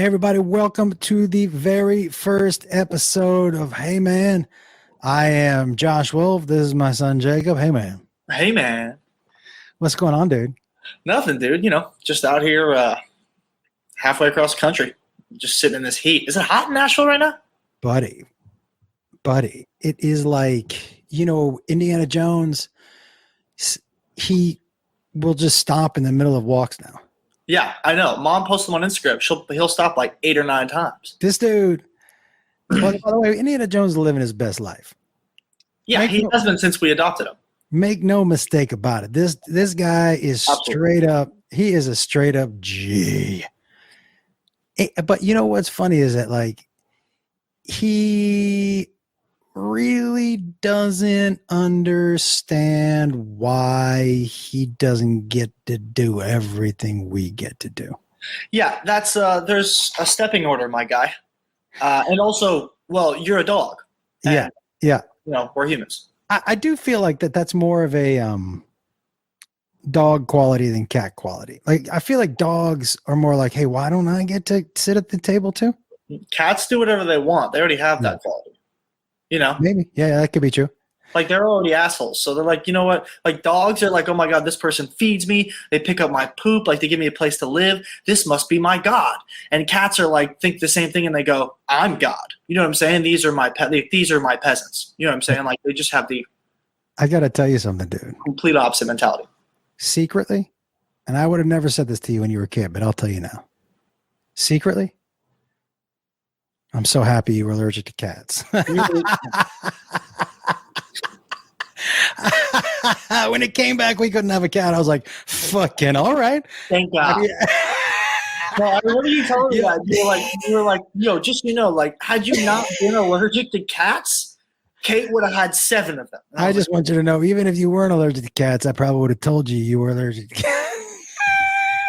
Hey, everybody, welcome to the very first episode of Hey Man. I am Josh Wolf. This is my son, Jacob. Hey, man. Hey, man. What's going on, dude? Nothing, dude. Just out here halfway across the country, just sitting in this heat. Is it hot in Nashville right now? Buddy, it is like, Indiana Jones, he will just stop in the middle of walks now. Yeah, I know. Mom posted him on Instagram. He'll stop like 8 or 9 times. This dude, by the way, Indiana Jones is living his best life. Yeah, he has been since we adopted him. Make no mistake about it. This guy is straight up. He is a straight up G. But you know what's funny is that like he really doesn't understand why he doesn't get to do everything we get to do. Yeah, that's there's a stepping order, my guy. And also, well, you're a dog. Yeah. We're humans. I do feel like that's more of a dog quality than cat quality. Like I feel like dogs are more like, hey, why don't I get to sit at the table too? Cats do whatever they want. They already have that quality. Maybe. Yeah, that could be true. Like they're already assholes. So they're like, you know what? Like dogs are like, oh my God, this person feeds me. They pick up my poop. Like they give me a place to live. This must be my God. And cats are like, think the same thing and they go, I'm God. You know what I'm saying? These are my these are my peasants. You know what I'm saying? Like they just have the I got to tell you something, dude. Complete opposite mentality. Secretly, and I would have never said this to you when you were a kid, but I'll tell you now. Secretly, I'm so happy you were allergic to cats. When it came back, we couldn't have a cat. I was like, fucking all right. Thank God. Well, what are you telling me that? You were like, yo, just like, had you not been allergic to cats, Kate would have had 7 of them. I just want you to know, even if you weren't allergic to cats, I probably would have told you were allergic to cats.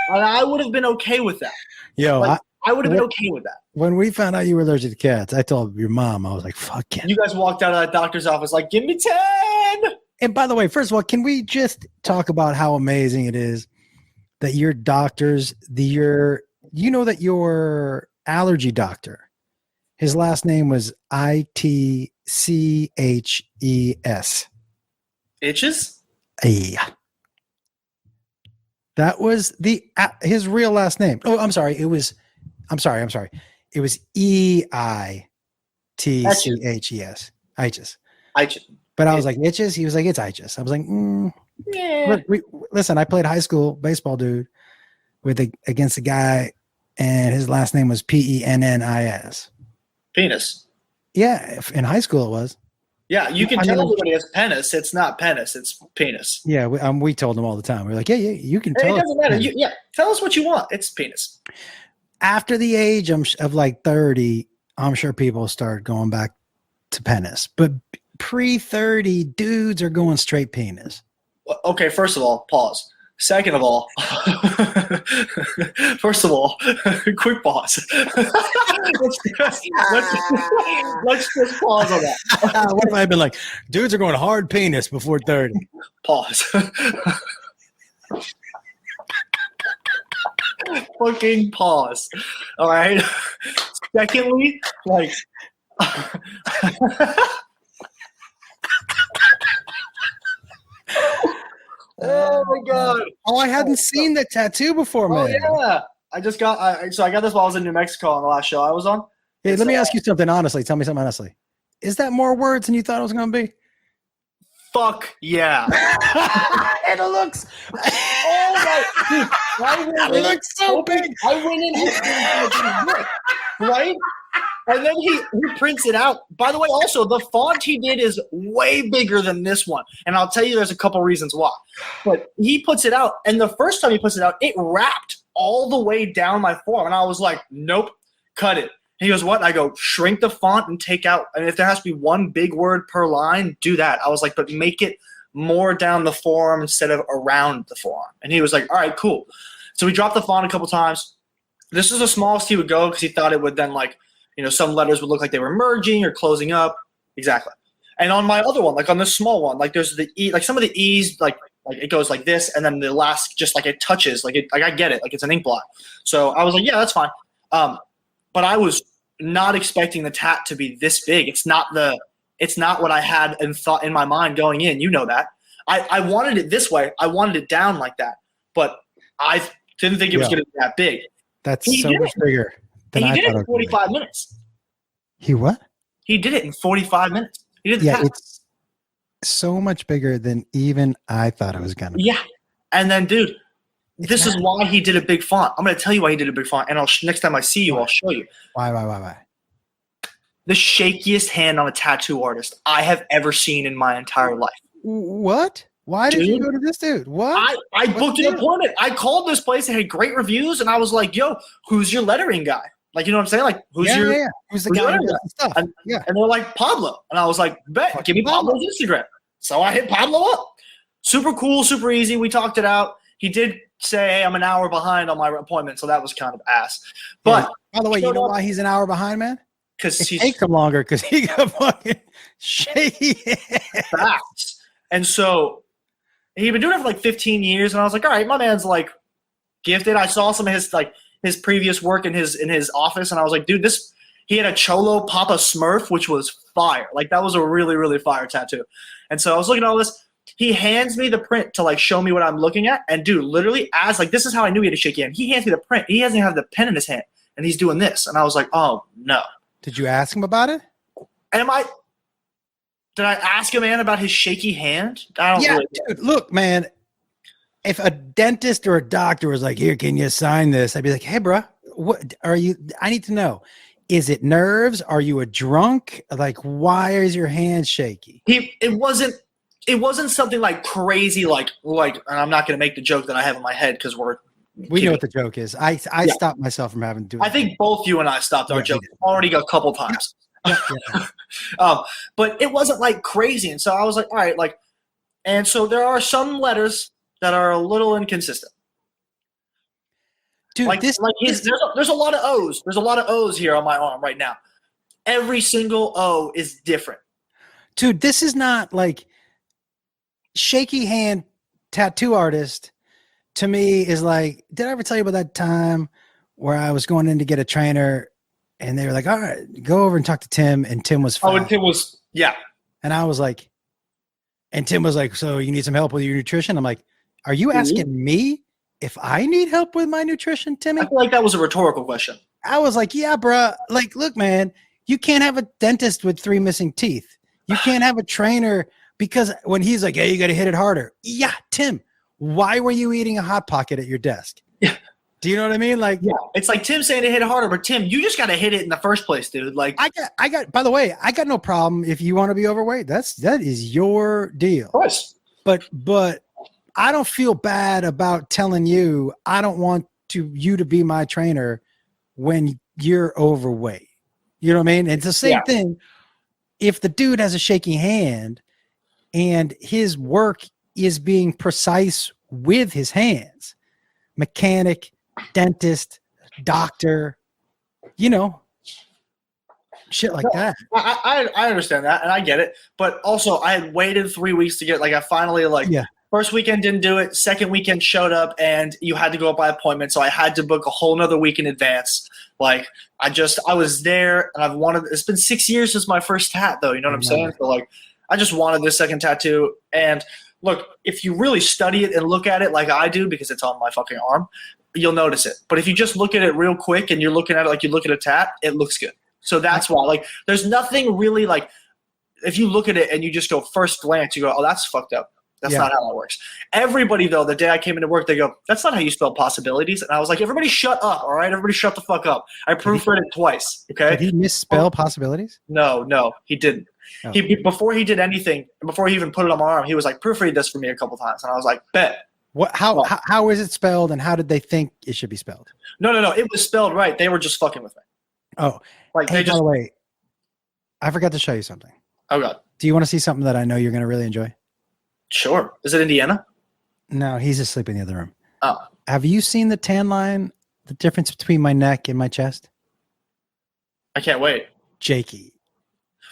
And I would have been okay with that. Yo, I would have been okay with that. When we found out you were allergic to cats, I told your mom, I was like, fuck it. You guys walked out of that doctor's office like, give me 10. And by the way, first of all, can we just talk about how amazing it is that your doctors, that your allergy doctor, his last name was Itches. Itches? Yeah. That was his real last name. Oh, I'm sorry. It was Eitches. Itches. But I was like, Itches? He was like, it's Itches. I was like, yeah. Listen, I played high school baseball, dude, against a guy, and his last name was Pennis. Penis. Yeah, in high school it was. Yeah, you can tell everybody it's penis. It's not penis. It's penis. Yeah, we told him all the time. We're like, yeah, you can tell. It doesn't matter. Tell us what you want. It's penis. After the age of like 30, I'm sure people start going back to penis. But pre-30, dudes are going straight penis. Okay, first of all, pause. Second of all, quick pause. let's just pause on that. What if I had been like, dudes are going hard penis before 30? Pause. Fucking pause. All right. Secondly, like. Oh my God! Oh, I hadn't seen the tattoo before, man. Oh yeah, I got this while I was in New Mexico on the last show I was on. Hey, let me ask you something honestly. Tell me something honestly. Is that more words than you thought it was going to be? Fuck yeah! And it looks. Oh my! Dude, it looks so big. I went in right. And then he prints it out. By the way, also, the font he did is way bigger than this one. And I'll tell you there's a couple reasons why. But he puts it out, and the first time he puts it out, it wrapped all the way down my form. And I was like, nope, cut it. And he goes, what? And I go, shrink the font and take out. And if there has to be one big word per line, do that. I was like, but make it more down the form instead of around the form. And he was like, all right, cool. So we dropped the font a couple times. This is the smallest he would go because he thought it would then like, some letters would look like they were merging or closing up. Exactly. And on my other one, like on this small one, like there's the E, like some of the E's, like it goes like this, and then the last just like it touches, like I get it, like it's an ink blot. So I was like, yeah, that's fine. but I was not expecting the tat to be this big. It's not what I had and thought in my mind going in. You know that. I wanted it this way. I wanted it down like that, but I didn't think it was going to be that big. That's so much bigger than I thought. He did it in 45 minutes. He what? He did it in 45 minutes. He did the tat. It's so much bigger than even I thought it was going to be. Yeah. And then, dude, this is why he did a big font. I'm going to tell you why he did a big font, and next time I see you, I'll show you. Why? The shakiest hand on a tattoo artist I have ever seen in my entire life. What? Why did you go to this dude? What? I booked an appointment. I called this place. They had great reviews, and I was like, yo, who's your lettering guy? Like, you know what I'm saying? Like, who's the guy who does the stuff? And they're like, Pablo. And I was like, bet, give me Pablo's Instagram. So I hit Pablo up. Super cool, super easy. We talked it out. He did say, hey, I'm an hour behind on my appointment, so that was kind of ass. But by the way, you know why he's an hour behind, man? Because it takes him longer because he got fucking shaky fast. And so he'd been doing it for like 15 years, and I was like, all right, my man's like gifted. I saw some of his previous work in his office, and I was like, dude, he had a Cholo Papa Smurf, which was fire. Like, that was a really, really fire tattoo. And so I was looking at all this. He hands me the print to like show me what I'm looking at, and dude, literally as like this is how I knew he had a shaky hand. He hands me the print. He doesn't even have the pen in his hand, and he's doing this, and I was like, oh no. Did you ask him about it? Did I ask a man about his shaky hand? I don't really. Dude, look, man. If a dentist or a doctor was like, "Here, can you sign this?" I'd be like, "Hey, bro, what are you? I need to know. Is it nerves? Are you a drunk? Like, why is your hand shaky?" It wasn't something like crazy, like. And I'm not going to make the joke that I have in my head because we know what the joke is. I stopped myself from having to do it. I think both you and I stopped our joke already a couple times. But it wasn't like crazy. And so I was like, all right, like, and so there are some letters that are a little inconsistent. Dude, there's a lot of O's. There's a lot of O's here on my arm right now. Every single O is different. Dude, this is not like shaky hand tattoo artist. To me is like, did I ever tell you about that time where I was going in to get a trainer and they were like, all right, go over and talk to Tim. And Tim was fine. Oh, and Tim was, yeah. And I was like, and Tim was like, so you need some help with your nutrition? I'm like, are you asking me if I need help with my nutrition, Timmy? I feel like that was a rhetorical question. I was like, yeah, bro. Like, look, man, you can't have a dentist with 3 missing teeth. You can't have a trainer because when he's like, hey, you got to hit it harder. Yeah, Tim. Why were you eating a Hot Pocket at your desk? Yeah. Do you know what I mean? Like, yeah, it's like Tim saying to hit it harder, but Tim, you just got to hit it in the first place, dude. Like, I got. By the way, I got no problem if you want to be overweight. That is your deal. Of course. But I don't feel bad about telling you I don't want you to be my trainer when you're overweight. You know what I mean? It's the same thing. If the dude has a shaky hand and his work is being precise with his hands, mechanic, dentist, doctor, you know, shit like that. I understand that and I get it, but also I had waited 3 weeks to get I finally first weekend didn't do it, second weekend showed up and you had to go up by appointment, so I had to book a whole nother week in advance. Like I was there and it's been 6 years since my first tat though, you know what I'm saying? So I just wanted this second tattoo. And look, if you really study it and look at it like I do, because it's on my fucking arm, you'll notice it. But if you just look at it real quick and you're looking at it like you look at a tat, it looks good. So that's why, there's nothing really if you look at it and you just go first glance, you go, oh, that's fucked up. That's not how that works. Everybody, though, the day I came into work, they go, that's not how you spell possibilities. And I was like, everybody shut up, all right? Everybody shut the fuck up. I proofread it twice, okay? Did he misspell possibilities? No, he didn't. Oh. Before he did anything, before he even put it on my arm, he was like, proofread this for me a couple times. And I was like, bet. How is it spelled and how did they think it should be spelled? No. It was spelled right. They were just fucking with me. Oh. By the way, I forgot to show you something. Oh, God. Do you want to see something that I know you're going to really enjoy? Sure. Is it Indiana? No, he's asleep in the other room. Oh. Have you seen the tan line, the difference between my neck and my chest? I can't wait. Jakey.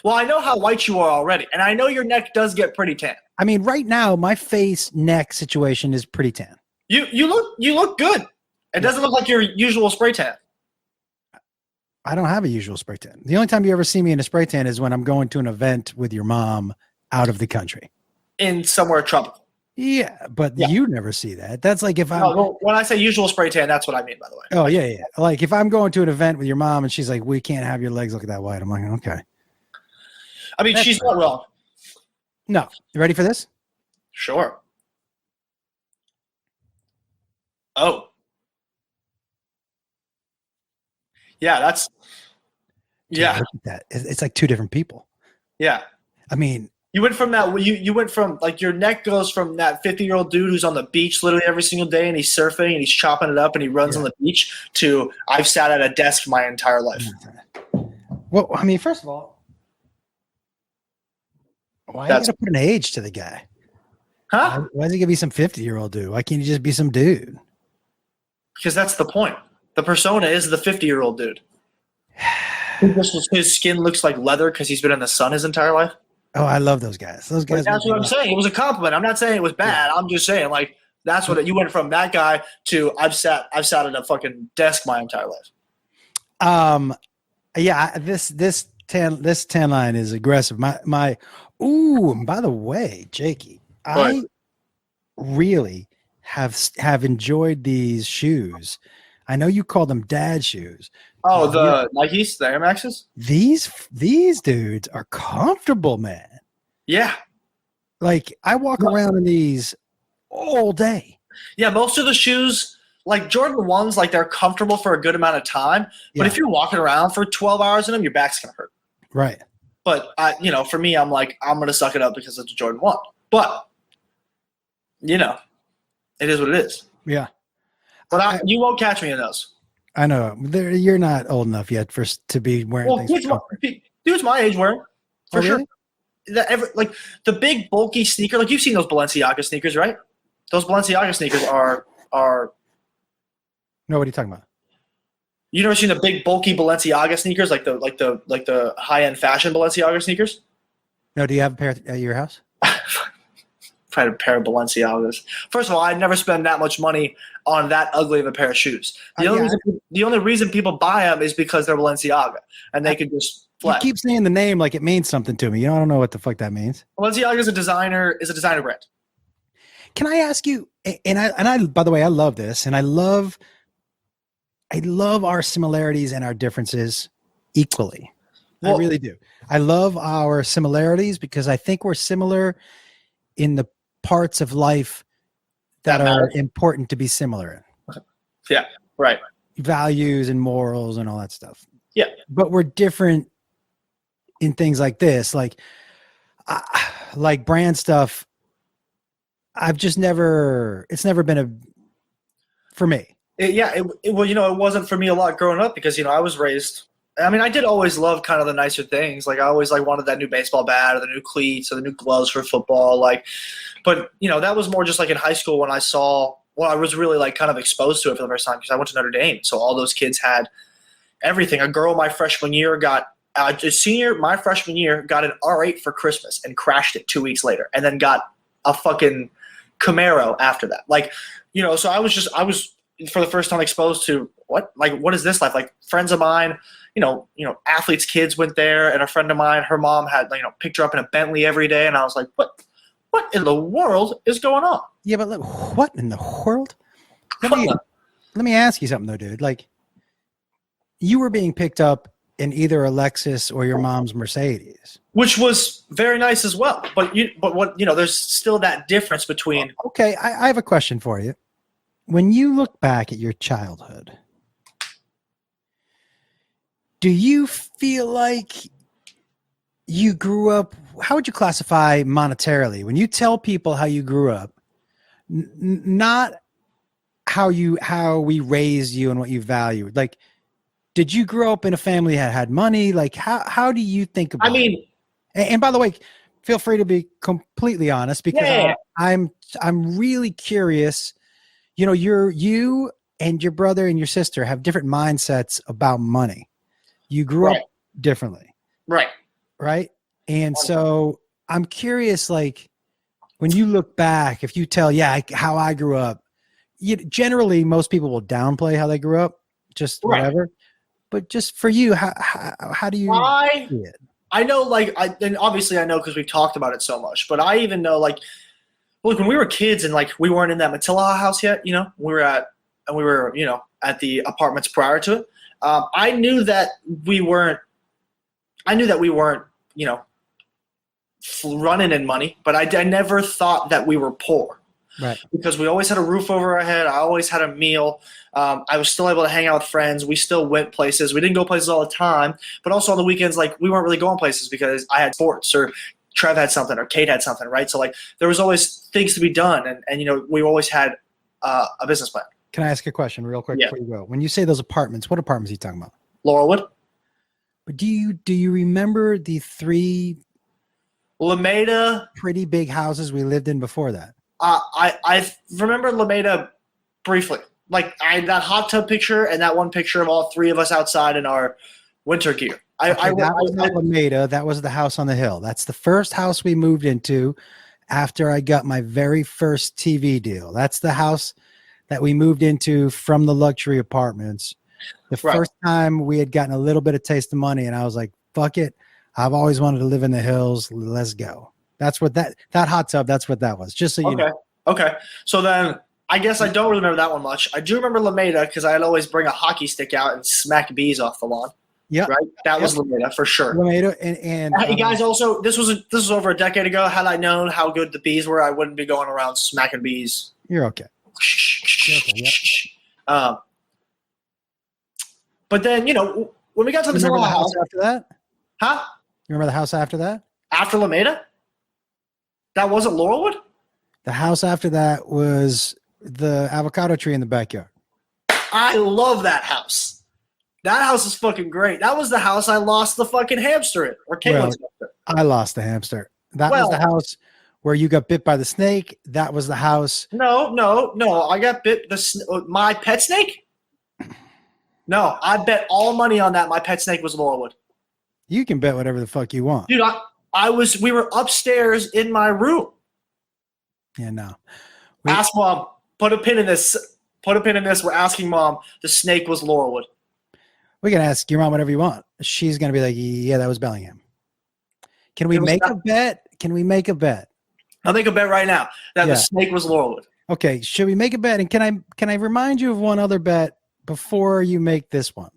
Well, I know how white you are already, and I know your neck does get pretty tan. I mean, right now, my face neck situation is pretty tan. You look good. It doesn't look like your usual spray tan. I don't have a usual spray tan. The only time you ever see me in a spray tan is when I'm going to an event with your mom out of the country. In somewhere tropical. Yeah, but Yeah. you never see that. That's like if I'm. No, when I say usual spray tan, that's what I mean, by the way. Oh yeah, yeah. Like if I'm going to an event with your mom and she's like, "We can't have your legs look that white." I'm like, okay. I mean, she's not wrong. No, you ready for this? Sure. Oh. Yeah, that's. Dude, Yeah, look at that. It's like two different people. yeah. I mean, You went from that. You went from like your neck goes from that 50-year-old dude who's on the beach literally every single day and he's surfing and he's chopping it up and he runs on the beach to I've sat at a desk my entire life. well, I mean, first of all, why are you gonna put an age to the guy? Huh? Why is he gonna be some 50-year-old dude? Why can't he just be some dude? Because that's the point. The persona is the 50-year-old dude. His skin looks like leather because he's been in the sun his entire life. Oh, I love those guys. Those guys. That's what I'm saying. It was a compliment. I'm not saying it was bad. I'm just saying like that's what you went from that guy to I've sat at a fucking desk my entire life. Yeah. This tan line is aggressive. Ooh. By the way, Jakey, I really have enjoyed these shoes. I know you call them dad shoes. Oh, the Nikes, the Air Maxes? These dudes are comfortable, man. Yeah. Like I walk around in these all day. Yeah, most of the shoes, like Jordan 1s, like they're comfortable for a good amount of time. But if you're walking around for 12 hours in them, your back's gonna hurt. Right. But for me, I'm like, I'm gonna suck it up because it's a Jordan 1. But it is what it is. Yeah. But you won't catch me in those. I know. You're not old enough yet to be wearing things. Dudes my age wear for really? sure. Like the big bulky sneaker, like you've seen those Balenciaga sneakers, right? Those Balenciaga sneakers are. No, what are you talking about? You never seen the big bulky Balenciaga sneakers, like the high end fashion Balenciaga sneakers? No, do you have a pair at your house? If I had a pair of Balenciagas. First of all, I'd never spend that much money on that ugly of a pair of shoes. The only reason people buy them is because they're Balenciaga, and they could just flex. You keep saying the name like it means something to me. I don't know what the fuck that means. Balenciaga is a designer brand. Can I ask you? And I by the way, I love this, and I love our similarities and our differences equally. I really do. I love our similarities because I think we're similar in the parts of life that are important to be similar in. Yeah, right. Values and morals and all that stuff. Yeah. But we're different in things like this, like brand stuff. It's never been for me. It wasn't for me a lot growing up because, I was raised, I did always love kind of the nicer things. Like I always wanted that new baseball bat or the new cleats or the new gloves for football. But that was more just like in high school when I was really like kind of exposed to it for the first time because I went to Notre Dame. So all those kids had everything. A girl my freshman year got my freshman year got an R8 for Christmas and crashed it 2 weeks later and then got a fucking Camaro after that. So I was for the first time exposed to what is this life? Like friends of mine, athletes' kids went there, and a friend of mine, her mom had picked her up in a Bentley every day, and I was like, what in the world is going on? Yeah, but what in the world? Let me ask you something though, dude. Like you were being picked up in either a Lexus or your mom's Mercedes, which was very nice as well. But there's still that difference between. Okay, I have a question for you. When you look back at your childhood, do you feel like you grew up? How would you classify monetarily? When you tell people how you grew up, not how we raised you and what you valued. Like, did you grow up in a family that had money? Like, how do you think about it? And by the way, feel free to be completely honest because I'm really curious. You and your brother and your sister have different mindsets about money. You grew up differently. Right. And so I'm curious, like when you look back, if you tell, how I grew up, generally most people will downplay how they grew up, just whatever. but just for you, how do you see it? I know, like, and obviously I know because we've talked about it so much, but I even know, like, look, when we were kids and, like, we weren't in that Matilla house yet, we were, at the apartments prior to it. I knew that we weren't, running in money, but I never thought that we were poor. Right. Because we always had a roof over our head. I always had a meal. I was still able to hang out with friends. We still went places. We didn't go places all the time, but also on the weekends, like, we weren't really going places because I had sports or Trev had something or Kate had something, right? So, like, there was always things to be done, and we always had a business plan. Can I ask a question real quick Yeah. before you go? When you say those apartments, what apartments are you talking about? Laurelwood, But do you remember the 3 Lameda. pretty big houses we lived in before that? I remember Lameda briefly. Like, I had that hot tub picture and that one picture of all 3 of us outside in our winter gear. That was not Lameda. That was the house on the hill. That's the first house we moved into after I got my very first TV deal. That's the house that we moved into from the luxury apartments. The first time we had gotten a little bit of taste of money, and I was like, fuck it. I've always wanted to live in the hills. Let's go. That's what that hot tub, that's what that was. Just so you know. Okay. So then I guess I don't remember that one much. I do remember Lameda because I'd always bring a hockey stick out and smack bees off the lawn. Yeah. Right? That was Lameda for sure. Lameda and hey guys, also this was over a decade ago. Had I known how good the bees were, I wouldn't be going around smacking bees. You're okay. But then, when we got to the house after that? Huh? You remember the house after that? After Lameda? That wasn't Laurelwood? The house after that was the avocado tree in the backyard. I love that house. That house is fucking great. That was the house I lost the fucking hamster in. Or Caitlin's hamster. I lost the hamster. That was the house where you got bit by the snake. That was the house. No. I got bit my pet snake? No, I bet all money on that my pet snake was Laurelwood. You can bet whatever the fuck you want. Dude, we were upstairs in my room. Yeah, no. Ask Mom. Put a pin in this. We're asking Mom. The snake was Laurelwood. We can ask your mom whatever you want. She's going to be like, yeah, that was Bellingham. Can we make a bet? Can we make a bet? I'll make a bet right now that the snake was Laurelwood. Okay, should we make a bet? And can I remind you of one other bet before you make this one?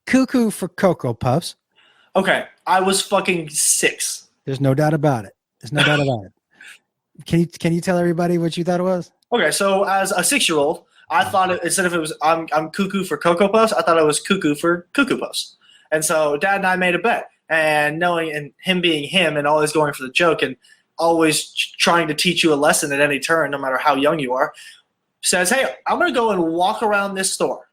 Cuckoo for Cocoa Puffs. Okay, I was fucking 6. There's no doubt about it. Can you tell everybody what you thought it was? Okay, so as a 6-year-old, I thought instead of it was I'm cuckoo for Cocoa Puffs, I thought it was cuckoo for Cuckoo Puffs. And so Dad and I made a bet, and knowing and him being him and always going for the joke and always trying to teach you a lesson at any turn, no matter how young you are, says, hey, I'm going to go and walk around this store,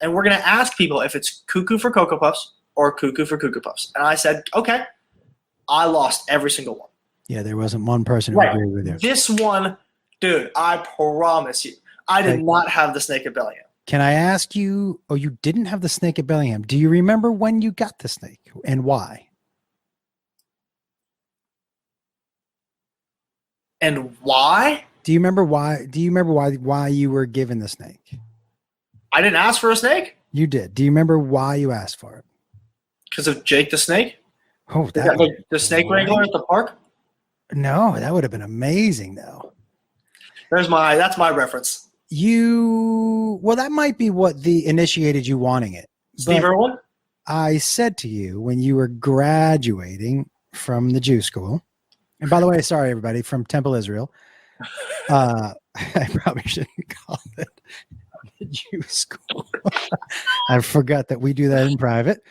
and we're going to ask people if it's cuckoo for Cocoa Puffs or cuckoo for Cuckoo Puffs. And I said, okay. I lost every single one. Yeah, there wasn't one person who agreed with you. This one, dude, I promise you, I did not have the snake at Bellingham. Can I ask you, you didn't have the snake at Bellingham. Do you remember when you got the snake and why? And why? Do you remember why you were given the snake? I didn't ask for a snake? You did. Do you remember why you asked for it? Because of Jake the snake? Oh, the snake wrangler at the park? No, that would have been amazing though. That's my reference. Well, that might be what initiated you wanting it. Steve Irwin? I said to you when you were graduating from the Jew school, and by the way, sorry everybody, from Temple Israel. I probably shouldn't call it the Jew school. I forgot that we do that in private.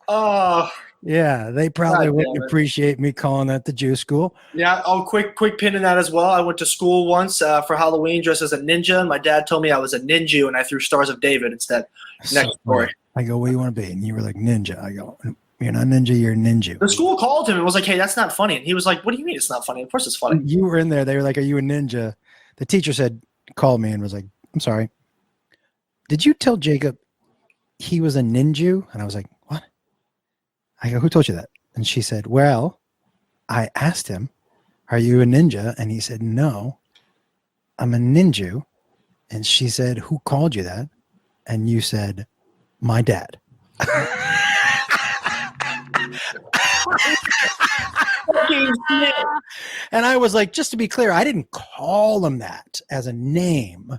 Oh, yeah, they probably wouldn't appreciate me calling that the Jew school. Yeah, quick pin in that as well. I went to school once for Halloween dressed as a ninja, and my dad told me I was a ninja, and I threw Stars of David instead. Next story. I go, what do you want to be? And you were like, ninja. I go, you're not ninja, you're ninja. The school called him and was like, hey, that's not funny. And he was like, what do you mean it's not funny? Of course it's funny. You were in there. They were like, are you a ninja? The teacher called me and was like, I'm sorry. Did you tell Jacob he was a ninja? And I was like, what? I go, who told you that? And she said, well, I asked him are you a ninja? And he said, no, I'm a ninja. And she said, who called you that? And you said, my dad. And I was like, just to be clear, I didn't call him that as a name,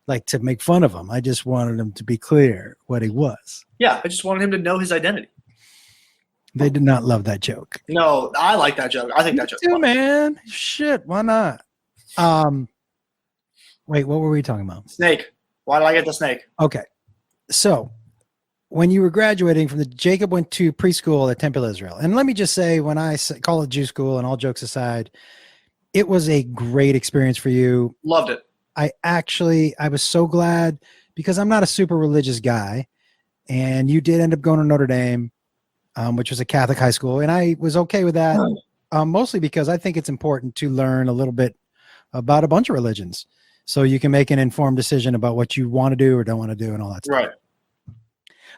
like to make fun of him. I just wanted him to be clear what he was. Yeah, I just wanted him to know his identity. They did not love that joke. No, I like that joke. I think that joke. Me too, man. Shit, why not? Wait, what were we talking about? Snake. Why did I get the snake? Okay, so when you were graduating from Jacob went to preschool at Temple Israel, and let me just say, when I call it Jew school, and all jokes aside, it was a great experience for you. Loved it. I was so glad because I'm not a super religious guy, and you did end up going to Notre Dame, which was a Catholic high school, and I was okay with that, mostly because I think it's important to learn a little bit about a bunch of religions so you can make an informed decision about what you want to do or don't want to do and all that stuff. Right.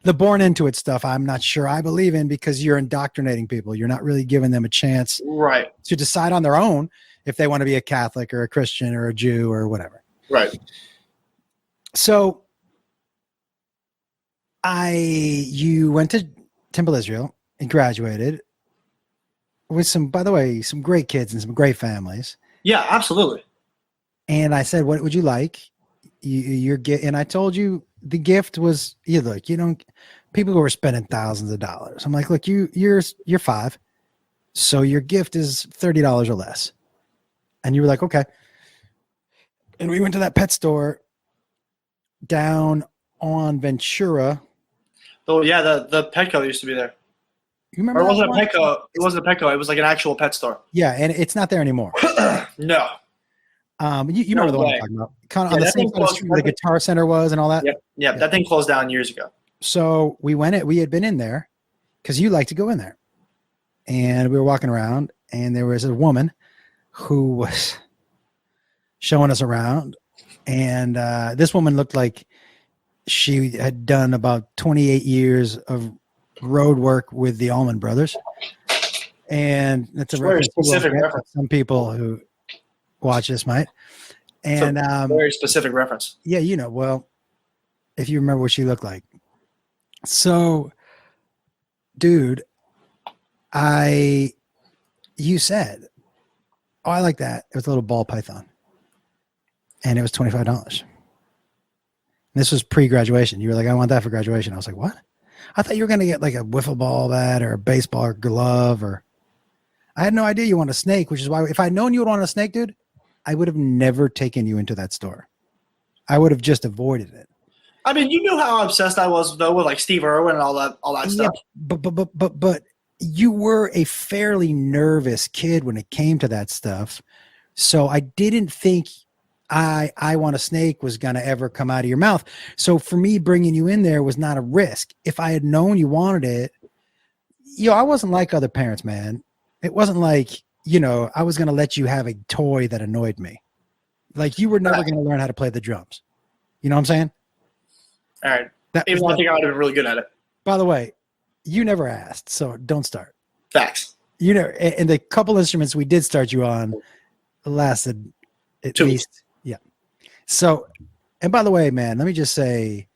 The born into it stuff, I'm not sure I believe in because you're indoctrinating people. You're not really giving them a chance to decide on their own if they want to be a Catholic or a Christian or a Jew or whatever. Right. So you went to Temple Israel and graduated with some great kids and some great families. Yeah, absolutely. And I said, what would you like? And I told you the gift was, people who are spending thousands of dollars. I'm like, look, you're 5. So your gift is $30 or less. And you were like, okay. And we went to that pet store down on Ventura. Oh yeah, the Petco used to be there. You remember? Or it wasn't a Petco. It wasn't a Petco. It was like an actual pet store. Yeah, and it's not there anymore. No. You remember the one I'm talking about? Kind of on the same street where the Guitar Center was and all that. Yeah, that thing closed down years ago. So we had been in there because you like to go in there, and we were walking around, and there was a woman who was showing us around, and this woman looked like she had done about 28 years of road work with the Allman Brothers, and that's a very specific reference. Some people who watch this might, and very specific reference. Yeah, well, if you remember what she looked like. So, dude, you said, "Oh, I like that." It was a little ball python, and it was $25. This was pre-graduation. You were like, "I want that for graduation." I was like, "What?" I thought you were going to get like a wiffle ball bat or a baseball glove, or I had no idea you wanted a snake, which is why if I'd known you would want a snake, dude, I would have never taken you into that store. I would have just avoided it. I mean, you knew how obsessed I was though with like Steve Irwin and all that stuff. But you were a fairly nervous kid when it came to that stuff. So I didn't think I want a snake was going to ever come out of your mouth. So for me, bringing you in there was not a risk. If I had known you wanted it, I wasn't like other parents, man. It wasn't like, I was going to let you have a toy that annoyed me. Like you were never going to learn how to play the drums. You know what I'm saying? All right. Even though I think I would have been really good at it. By the way, you never asked, so don't start. Facts. And the couple instruments we did start you on lasted at 2 least. weeks. Yeah. So, and by the way, man, let me just say,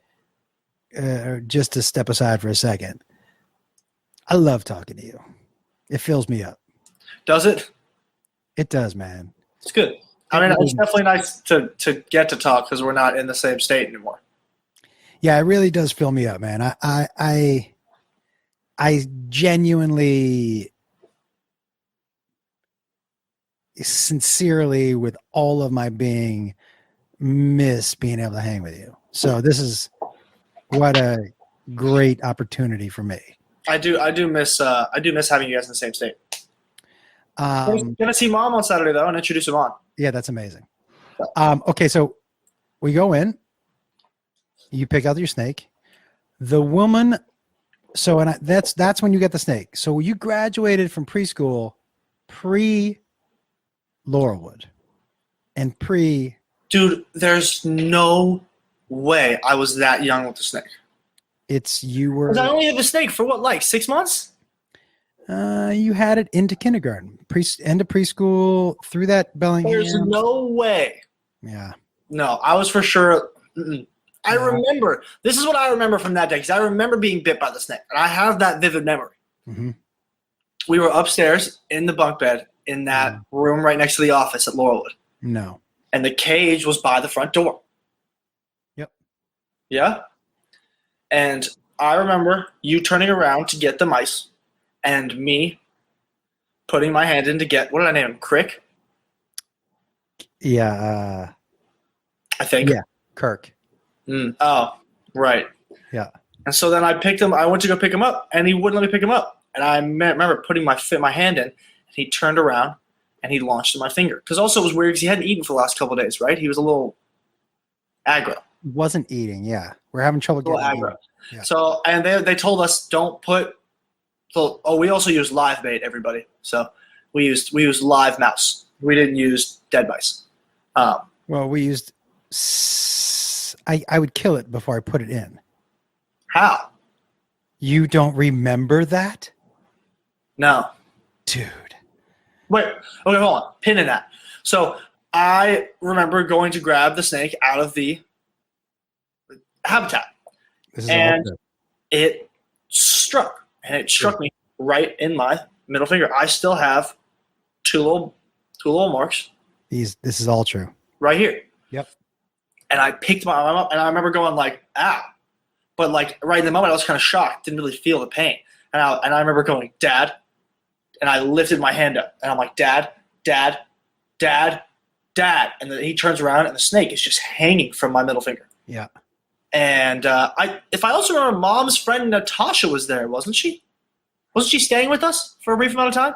just to step aside for a second, I love talking to you. It fills me up. Does it? It does, man. It's good. I mean, it's definitely nice to get to talk because we're not in the same state anymore. Yeah, it really does fill me up, man. I genuinely, sincerely, with all of my being, miss being able to hang with you. So this is what a great opportunity for me. I do miss having you guys in the same state. I'm gonna see Mom on Saturday though and introduce him on. Yeah, that's amazing. Okay, so we go in. You pick out your snake. The woman. So that's when you get the snake. So you graduated from preschool, pre-Laurelwood, and pre. Dude, there's no way I was that young with the snake. You were. I only had the snake for what, like 6 months? You had it into kindergarten, end of preschool, through that Bellingham. There's no way. Yeah. No, I was for sure. I No. remember. This is what I remember from that day because I remember being bit by the snake, and I have that vivid memory. Mm-hmm. We were upstairs in the bunk bed in that room right next to the office at Laurelwood, No. and the cage was by the front door. Yep. Yeah. And I remember you turning around to get the mice, and me putting my hand in to get, what did I name him? Crick, Yeah. I think. Yeah. Kirk. Oh, right. Yeah. And so then I picked him. I went to go pick him up, and he wouldn't let me pick him up. And I remember putting my hand in, and he turned around, and he launched at my finger. Because also it was weird because he hadn't eaten for the last couple of days, right? He was a little aggro. Wasn't eating. Yeah. We're having trouble getting Aggro. Yeah. So, and they told us don't put. So, we also used live bait, everybody. So we used live mouse. We didn't use dead mice. Well, we used. I would kill it before I put it in. How? You don't remember that, No. dude? Wait. Okay, hold on. Pin in that. So I remember going to grab the snake out of the habitat, This is and all it struck, and it struck me right in my middle finger. I still have two little marks This is all true. right here. Yep. And I picked my arm up, and I remember going like, "Ow!" But like right in the moment, I was kind of shocked, didn't really feel the pain, and I remember going, "Dad," and I lifted my hand up, and I'm like, "Dad, Dad, Dad, Dad," and then he turns around, and the snake is just hanging from my middle finger. Yeah. And if I also remember, Mom's friend Natasha was there, wasn't she? Wasn't she staying with us for a brief amount of time?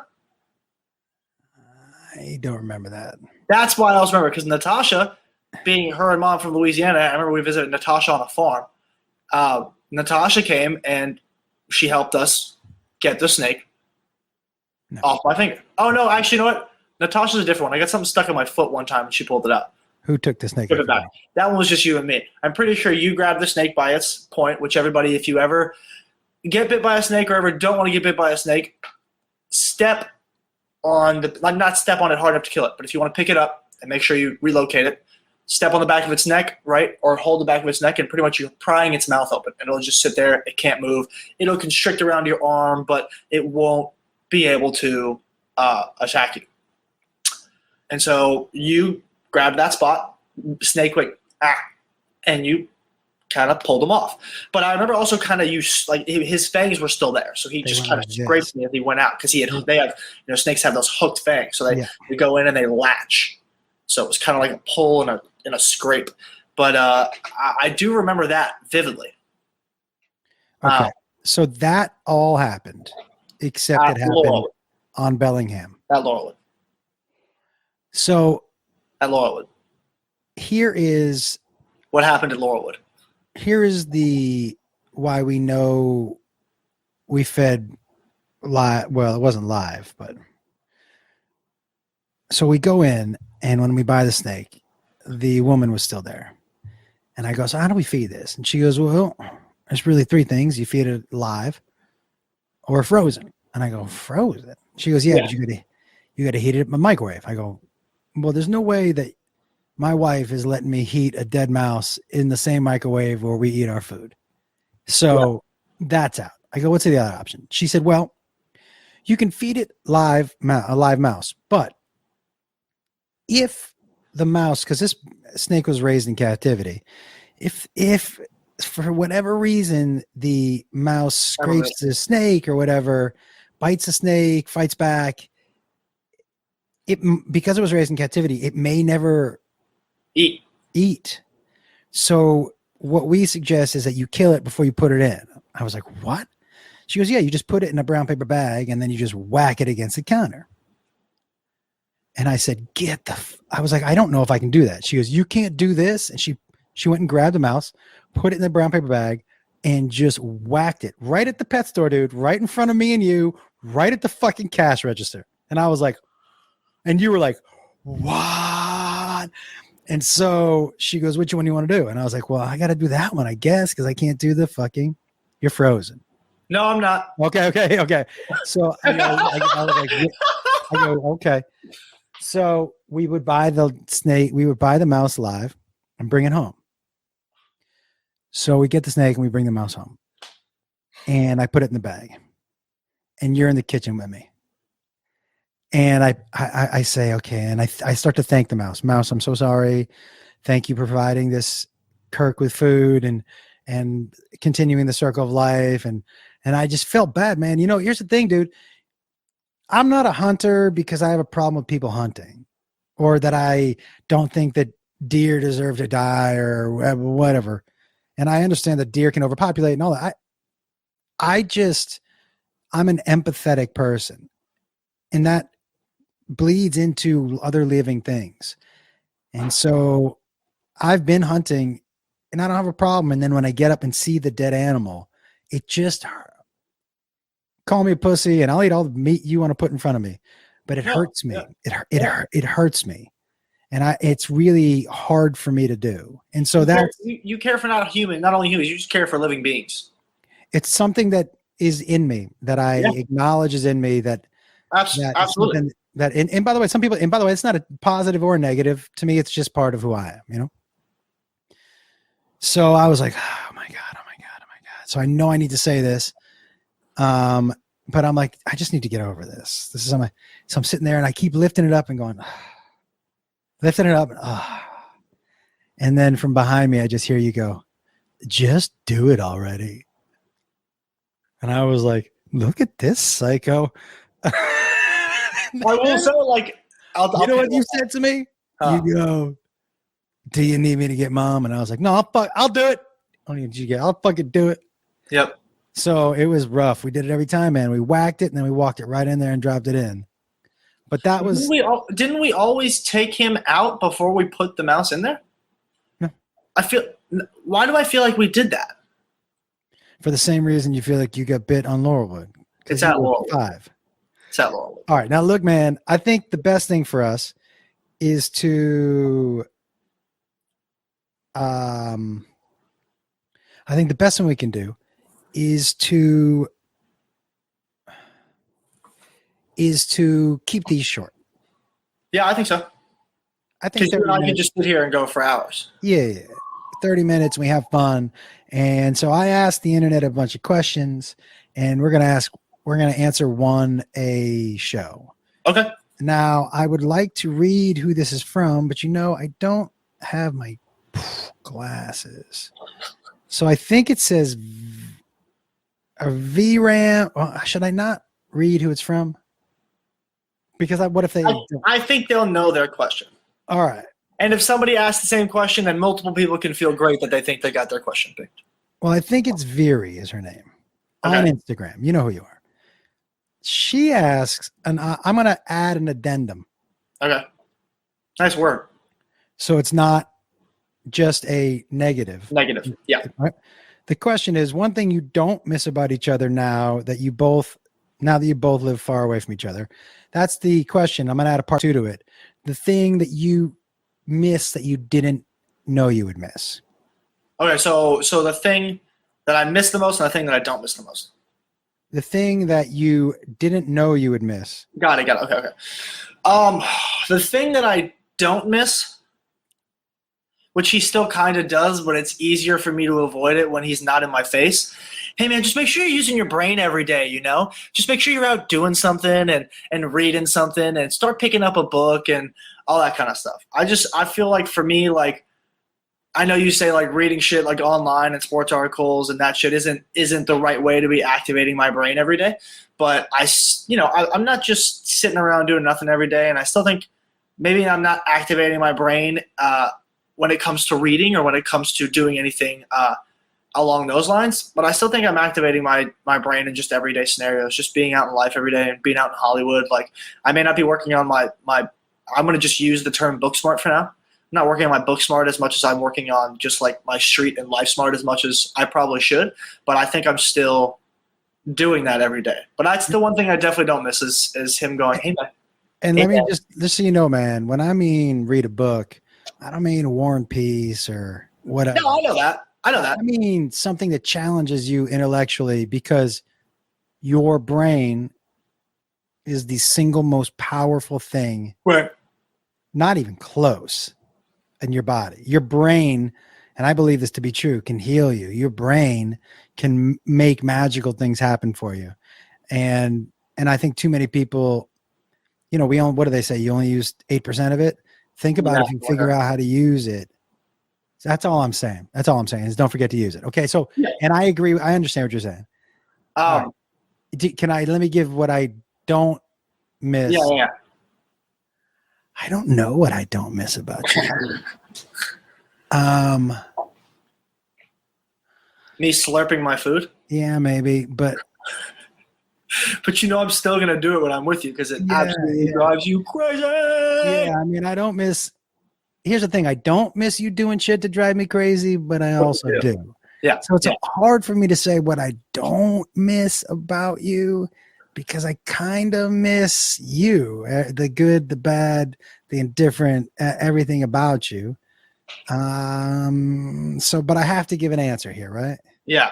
I don't remember that. That's why I also remember, because Natasha, being her and Mom from Louisiana, I remember we visited Natasha on a farm. Natasha came and she helped us get the snake off my finger. Oh, no, actually, you know what? Natasha's a different one. I got something stuck in my foot one time and she pulled it out. Who took the snake? Give it back. That one was just you and me. I'm pretty sure you grabbed the snake by its point, which everybody, if you ever get bit by a snake or ever don't want to get bit by a snake, step on the, like, not step on it hard enough to kill it, but if you want to pick it up and make sure you relocate it, step on the back of its neck, right, or hold the back of its neck, and pretty much you're prying its mouth open, and it'll just sit there. It can't move. It'll constrict around your arm, but it won't be able to attack you. And so you grab that spot, snake went, and you kind of pulled him off. But I remember also kind of his fangs were still there, so he just kind of scraped me as he went out because they have, snakes have those hooked fangs, so they go in and they latch. So it was kind of like a pull and a scrape. But I do remember that vividly. Okay, so that all happened, except it happened Laurelwood. On Bellingham. At Laurelwood. So at Laurelwood. Here is what happened at Laurelwood. Here is the why we know we fed live. Well, it wasn't live, but so we go in, and when we buy the snake, the woman was still there, and I go, "So how do we feed this?" And she goes, "Well, there's really three things: you feed it live or frozen." And I go, "Frozen?" She goes, "Yeah, but you got to heat it in the microwave." I go, "Well, there's no way that my wife is letting me heat a dead mouse in the same microwave where we eat our food." So that's out. I go, "What's the other option?" She said, "Well, you can feed it a live mouse, but if the mouse, because this snake was raised in captivity, if for whatever reason the mouse scrapes the snake or whatever, bites the snake, fights back, because it was raised in captivity, it may never eat. So what we suggest is that you kill it before you put it in." I was like, "What?" She goes, "Yeah, you just put it in a brown paper bag and then you just whack it against the counter." And I said, I was like, "I don't know if I can do that." She goes, "You can't do this." And she went and grabbed a mouse, put it in the brown paper bag, and just whacked it right at the pet store, dude, right in front of me and you, right at the fucking cash register. And I was like, and you were like, "What?" And so she goes, "Which one do you want to do?" And I was like, "Well, I got to do that one, I guess, because I can't do the fucking, you're frozen." No, I'm not. Okay. So I was like, I go, okay. So we would buy the snake, we would buy the mouse live and bring it home. So we get the snake and we bring the mouse home. And I put it in the bag. And you're in the kitchen with me. And I say, okay. And I start to thank the mouse. Mouse, I'm so sorry. Thank you for providing this Kirk with food and continuing the circle of life. And I just felt bad, man. You know, here's the thing, dude. I'm not a hunter because I have a problem with people hunting, or that I don't think that deer deserve to die or whatever. And I understand that deer can overpopulate and all that. I'm an empathetic person, and that bleeds into other living things. And so I've been hunting and I don't have a problem. And then when I get up and see the dead animal, it just, call me a pussy and I'll eat all the meat you want to put in front of me, but it hurts me. It hurts me. And it's really hard for me to do. And so you care for not only humans, you just care for living beings. It's something that is in me, that I acknowledge is in me, that absolutely. And by the way, it's not a positive or a negative to me. It's just part of who I am, you know? So I was like, oh my God. So I know I need to say this. But I'm like, I just need to get over this. So I'm sitting there and I keep lifting it up and going, lifting it up. And then from behind me, I just hear you go, just do it already. And I was like, look at this psycho. I will say, like, you know what you said to me? You go, do you need me to get mom? And I was like, no, I'll do it. I'll fucking do it. Yep. So it was rough. We did it every time, man. We whacked it and then we walked it right in there and dropped it in. But that was. Didn't we always take him out before we put the mouse in there? No. Why do I feel like we did that? For the same reason you feel like you got bit on Laurelwood. It's at Laurelwood. 5. It's at Laurelwood. All right. Now, look, man, I think the best thing for us is to. I think the best thing we can do is to keep these short. Yeah, I think so. I think I could just sit here and go for hours. Yeah. 30 minutes and we have fun. And so I asked the internet a bunch of questions, and we're going to answer one a show. Okay. Now, I would like to read who this is from, but I don't have my glasses. So I think it says a VRAM. Well, should I not read who it's from? Because what if they? I think they'll know their question. All right. And if somebody asks the same question, then multiple people can feel great that they think they got their question picked. Well, I think it's Viri is her name on Instagram. You know who you are. She asks, and I'm going to add an addendum. Okay. Nice word. So it's not just a negative. Negative. Yeah. Right? The question is, one thing you don't miss about each other now that you both live far away from each other. That's the question. I'm going to add a part 2 to it. The thing that you miss that you didn't know you would miss. Okay, so the thing that I miss the most and the thing that I don't miss the most. The thing that you didn't know you would miss. Got it. Okay. The thing that I don't miss, which he still kind of does, but it's easier for me to avoid it when he's not in my face. Hey, man, just make sure you're using your brain every day, Just make sure you're out doing something and reading something and start picking up a book and all that kind of stuff. I feel like for me, like, I know you say like reading shit like online and sports articles and that shit isn't the right way to be activating my brain every day. But I'm not just sitting around doing nothing every day. And I still think maybe I'm not activating my brain when it comes to reading or when it comes to doing anything along those lines. But I still think I'm activating my brain in just everyday scenarios, just being out in life every day and being out in Hollywood. Like, I may not be working on my I'm going to just use the term book smart for now. I'm not working on my book smart as much as I'm working on just like my street and life smart as much as I probably should. But I think I'm still doing that every day. But that's the one thing I definitely don't miss is him going, hey, man. And let me just so you know, man, when I mean read a book, I don't mean War and Peace or whatever. No, I know that. I mean something that challenges you intellectually, because your brain is the single most powerful thing, Right. not even close, in your body. Your brain, and I believe this to be true, can heal you. Your brain can make magical things happen for you. And I think too many people, what do they say? You only use 8% of it. Think about if you figure out how to use it. That's all I'm saying. That's all I'm saying is don't forget to use it. Okay. So, and I agree. I understand what you're saying. Let me give what I don't miss. Yeah. I don't know what I don't miss about you. Me slurping my food? Yeah, maybe, but I'm still gonna do it when I'm with you because it absolutely drives you crazy. Yeah, I mean, I don't miss. Here's the thing: I don't miss you doing shit to drive me crazy, but I also do. Yeah. So it's hard for me to say what I don't miss about you because I kind of miss you, the good, the bad, the indifferent, everything about you. But I have to give an answer here, right? Yeah.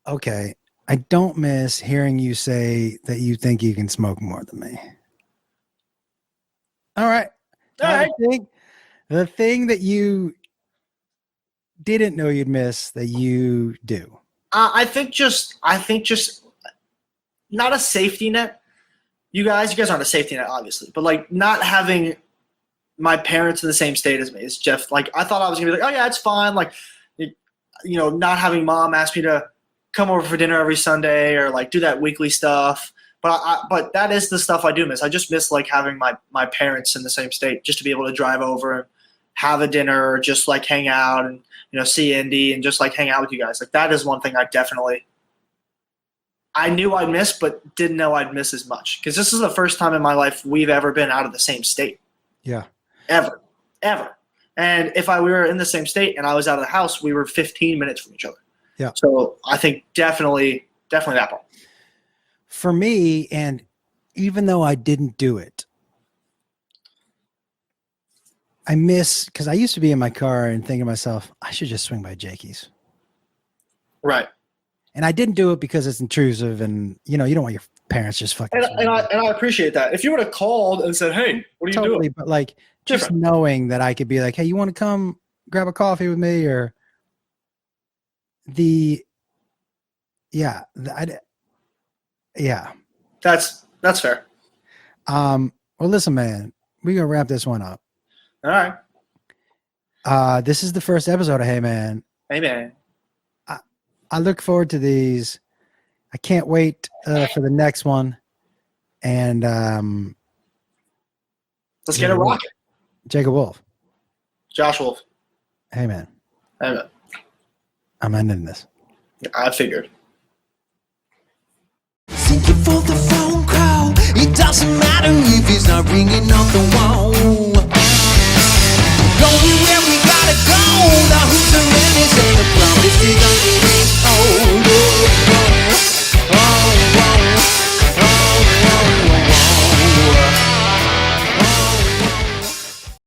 Okay. I don't miss hearing you say that you think you can smoke more than me. All right. The thing that you didn't know you'd miss that you do. I think just not a safety net. You guys aren't a safety net, obviously, but like not having my parents in the same state as me. It's Jeff. Like I thought I was gonna be like, oh yeah, it's fine. Like, not having mom ask me to come over for dinner every Sunday or like do that weekly stuff. But that is the stuff I do miss. I just miss like having my parents in the same state, just to be able to drive over and have a dinner or just like hang out and see Indy and just like hang out with you guys. Like that is one thing I knew I'd miss, but didn't know I'd miss as much because this is the first time in my life we've ever been out of the same state. Yeah. Ever. And if we were in the same state and I was out of the house, we were 15 minutes from each other. Yeah. So I think definitely that part. For me, and even though I didn't do it, I miss, because I used to be in my car and think to myself, I should just swing by Jakey's. Right. And I didn't do it because it's intrusive and, you don't want your parents just fucking. And I appreciate that. If you would have called and said, hey, what are you doing? But like just knowing that I could be like, hey, you want to come grab a coffee with me or That's fair. Well, listen, man, we're going to wrap this one up. All right. This is the first episode of Hey Man. Hey Man. I look forward to these. I can't wait for the next one. And let's get it rocking. Jacob Wolf. Josh Wolf. Hey Man. Hey Man. I'm ending this. I figured. Thank you for the phone call. It doesn't matter if it's not ringing off the wall. Going where we gotta go. Now who's